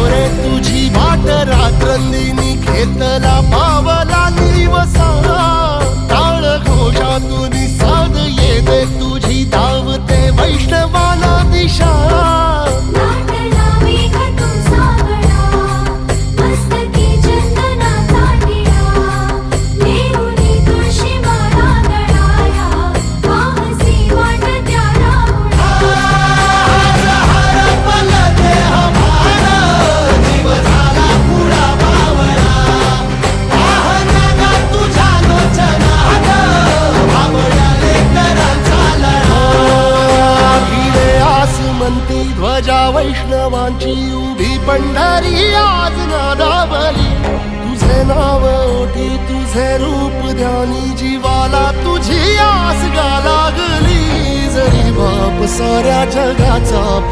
मोरे तुझी वाट रात्रंदिनी घेतला पावला दिवसा टाळ घोषातून साध येते तुझी धावते वैष्णवाला दिशा ध्वजा वैष्णवांची उभी पंढरी आज नादावली तुझे नाव ओठी तुझे रूप ध्यानी जीवाला तुझी आस गा लागली जरी बाप साऱ्या जगाचा